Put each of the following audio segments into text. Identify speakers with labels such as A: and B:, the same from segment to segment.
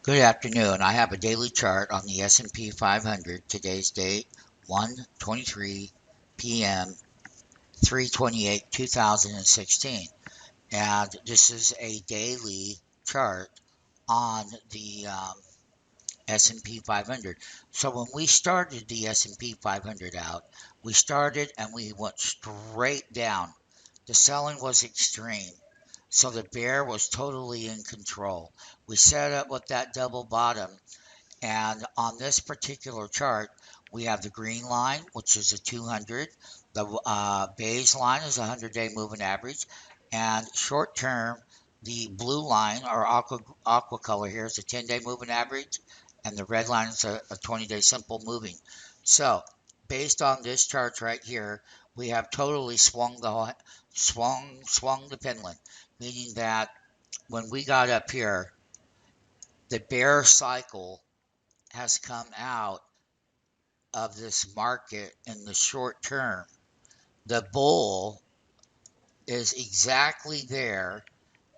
A: Good afternoon. I have a daily chart on the S&P 500. Today's date 1:23 p.m. 3/28/2016. And this is a daily chart on the S&P 500. So when we started the S&P 500 out, we started and we went straight down. The selling was extreme. So the bear was totally in control. We set up with that double bottom. And on this particular chart, we have the green line, which is a 200. The beige line is a 100-day moving average. And short term, the blue line or aqua color here is a 10-day moving average. And the red line is a 20-day simple moving. So based on this chart right here, we have totally swung the pendulum, meaning that when we got up here, the bear cycle has come out of this market in the short term. The bull is exactly there,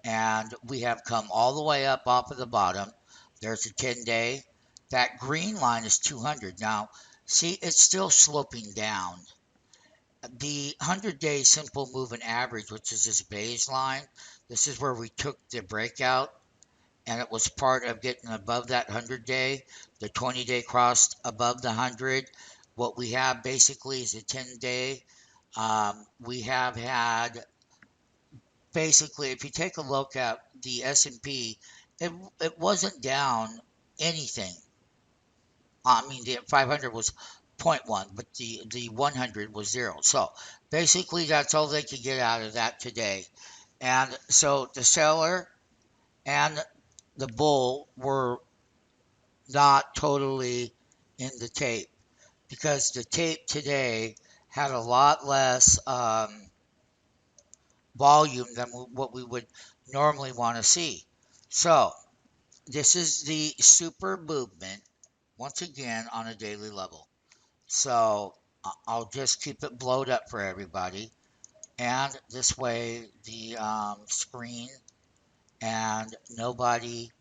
A: and we have come all the way up off of the bottom. There's a 10-day. That green line is 200. Now, see, it's still sloping down. The 100-day simple moving average, which is this beige line, this is where we took the breakout, and it was part of getting above that 100-day. The 20-day crossed above the 100. What we have basically is a 10-day. We have had basically, if you take a look at the S&P, it wasn't down anything. I mean, the 500 was zero point 0.1, but the 100 was 0. So basically, that's all they could get out of that today. And so the seller and the bull were not totally in the tape because the tape today had a lot less volume than what we would normally want to see. So this is the super movement once again on a daily level. So I'll just keep it blowed up for everybody. And this way the screen and nobody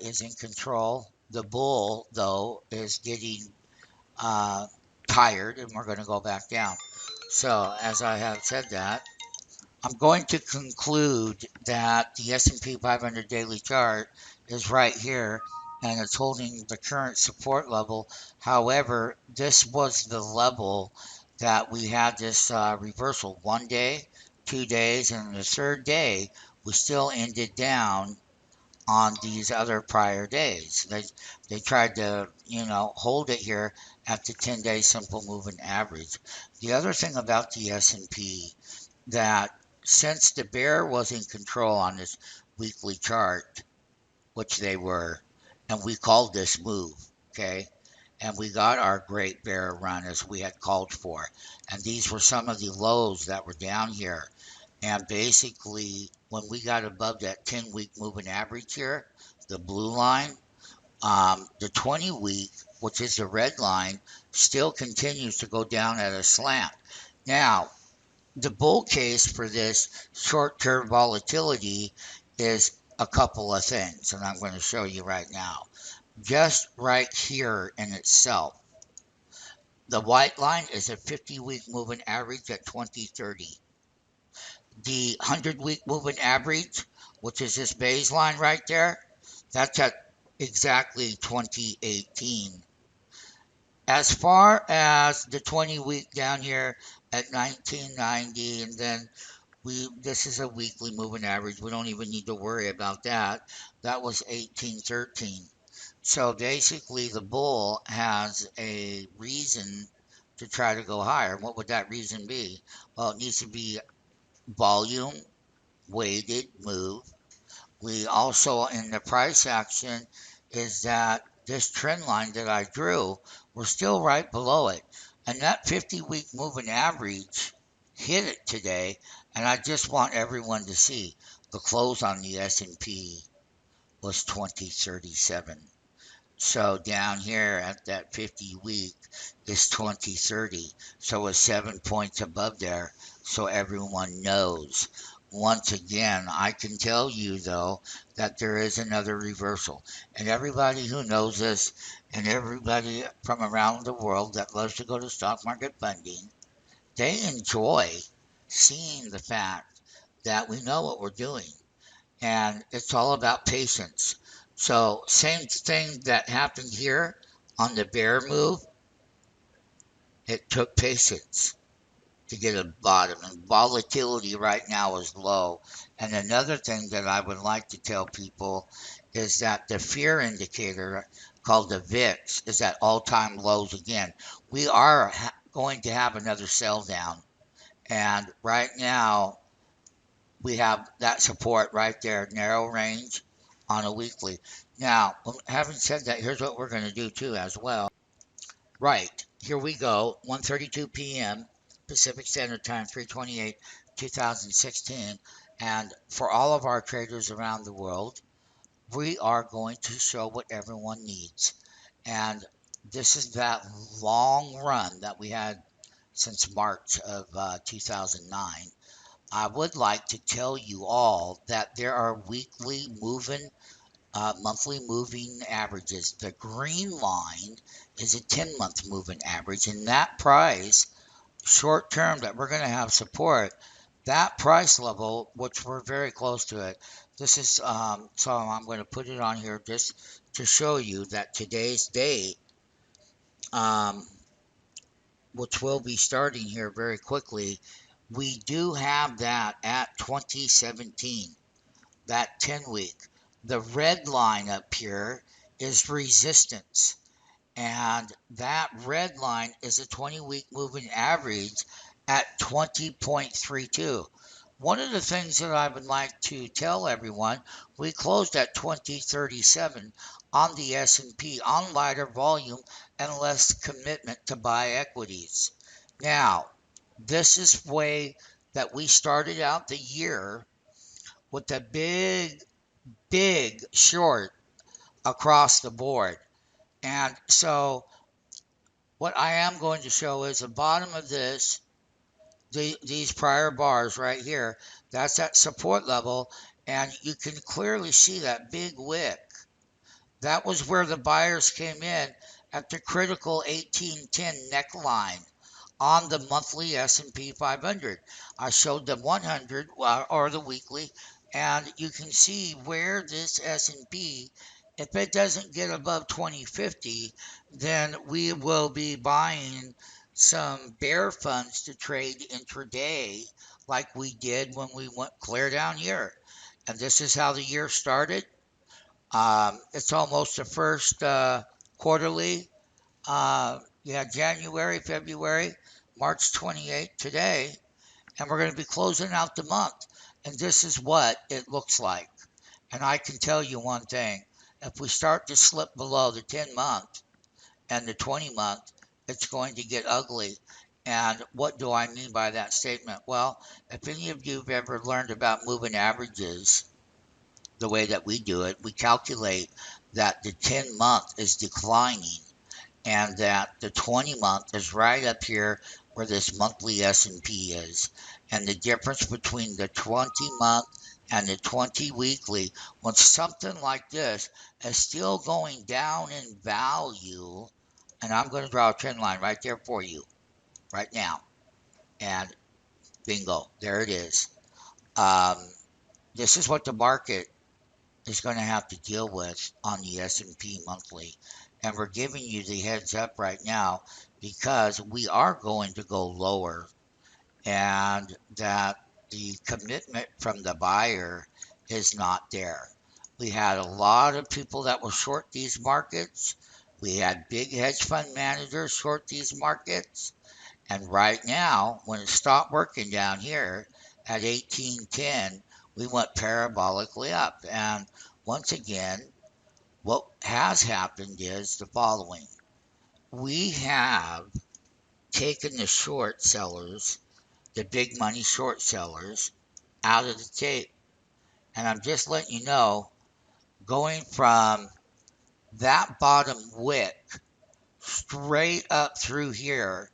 A: is in control. The bull, though, is getting uh, tired, and we're going to go back down. So, as I have said that, I'm going to conclude that the S&P 500 daily chart is right here, and it's holding the current support level. However, this was the level that we had this reversal 1 day, 2 days, and the third day we still ended down on these other prior days. They tried to, hold it here at the 10-day simple moving average. The other thing about the S&P that since the bear was in control on this weekly chart, which they were, and we called this move, okay? And we got our great bear run as we had called for. And these were some of the lows that were down here. And basically, when we got above that 10-week moving average here, the blue line, the 20-week, which is the red line, still continues to go down at a slant. Now, the bull case for this short-term volatility is a couple of things, and I'm going to show you right now. Just right here in itself, the white line is a 50-week moving average at 2030. The 100-week moving average, which is this beige line right there, that's at exactly 2018. As far as the 20-week down here at 1990, and then this is a weekly moving average. We don't even need to worry about that. That was 1813. So basically, the bull has a reason to try to go higher. What would that reason be? Well, it needs to be volume, weighted move. We also, in the price action, is that this trend line that I drew, we're still right below it. And that 50-week moving average hit it today, and I just want everyone to see the close on the S&P was 2037. So down here at that 50 week is 2030. So it's 7 points above there. So everyone knows once again, I can tell you though that there is another reversal. And everybody who knows this and everybody from around the world that loves to go to stock market funding, they enjoy seeing the fact that we know what we're doing. And it's all about patience. So, same thing that happened here on the bear move, it took patience to get a bottom, and volatility right now is low. And another thing that I would like to tell people is that the fear indicator called the VIX is at all-time lows again. We are going to have another sell down, and right now we have that support right there, narrow range on a weekly. Now, having said that, here's what we're going to do too as well. Right, here we go, 1:32 p.m. Pacific Standard Time, 3/28, 2016. And for all of our traders around the world, we are going to show what everyone needs. And this is that long run that we had since March of 2009. I would like to tell you all that there are weekly moving, monthly moving averages. The green line is a 10-month moving average, and that price, short term, that we're going to have support, that price level, which we're very close to it. This is, so I'm going to put it on here just to show you that today's date, um, which will be starting here very quickly, we do have that at 2017, that 10-week. The red line up here is resistance. And that red line is a 20-week moving average at 20.32. One of the things that I would like to tell everyone, we closed at 2037 on the S&P on lighter volume and less commitment to buy equities. Now, this is way that we started out the year with a big short across the board. And so what I am going to show is the bottom of this, these prior bars right here. That's at support level, and you can clearly see that big wick. That was where the buyers came in at the critical 1810 neckline on the monthly S&P 500. I showed the 100 or the weekly, and you can see where this S&P, if it doesn't get above 2050, then we will be buying some bear funds to trade intraday like we did when we went clear down here. And this is how the year started. It's almost the first quarterly. Yeah, January, February, March 28th today, and we're going to be closing out the month. And this is what it looks like. And I can tell you one thing, if we start to slip below the 10-month and the 20-month, it's going to get ugly. And what do I mean by that statement? Well, if any of you have ever learned about moving averages, the way that we do it, we calculate that the 10-month is declining and that the 20-month is right up here where this monthly S&P is. And the difference between the 20-month and the 20 weekly, when something like this is still going down in value, and I'm going to draw a trend line right there for you right now. And bingo, there it is. Um, this is what the market is going to have to deal with on the S&P monthly. And we're giving you the heads up right now because we are going to go lower, and that the commitment from the buyer is not there. We had a lot of people that will short these markets. We had big hedge fund managers short these markets. And right now, when it stopped working down here at 1810, we went parabolically up. And once again, what has happened is the following. We have taken the short sellers, the big money short sellers, out of the tape. And I'm just letting you know, going from that bottom wick straight up through here,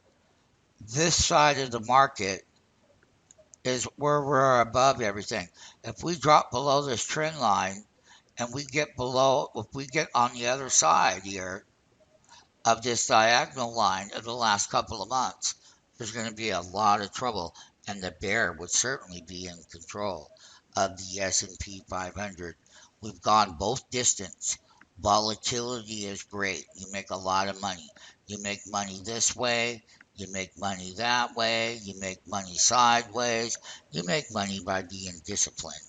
A: this side of the market is where we're above everything. If we drop below this trend line and we get below, if we get on the other side here of this diagonal line of the last couple of months, there's going to be a lot of trouble, and the bear would certainly be in control of the S&P 500. We've gone both distance. Volatility is great. You make a lot of money. You make money this way. You make money that way. You make money sideways. You make money by being disciplined.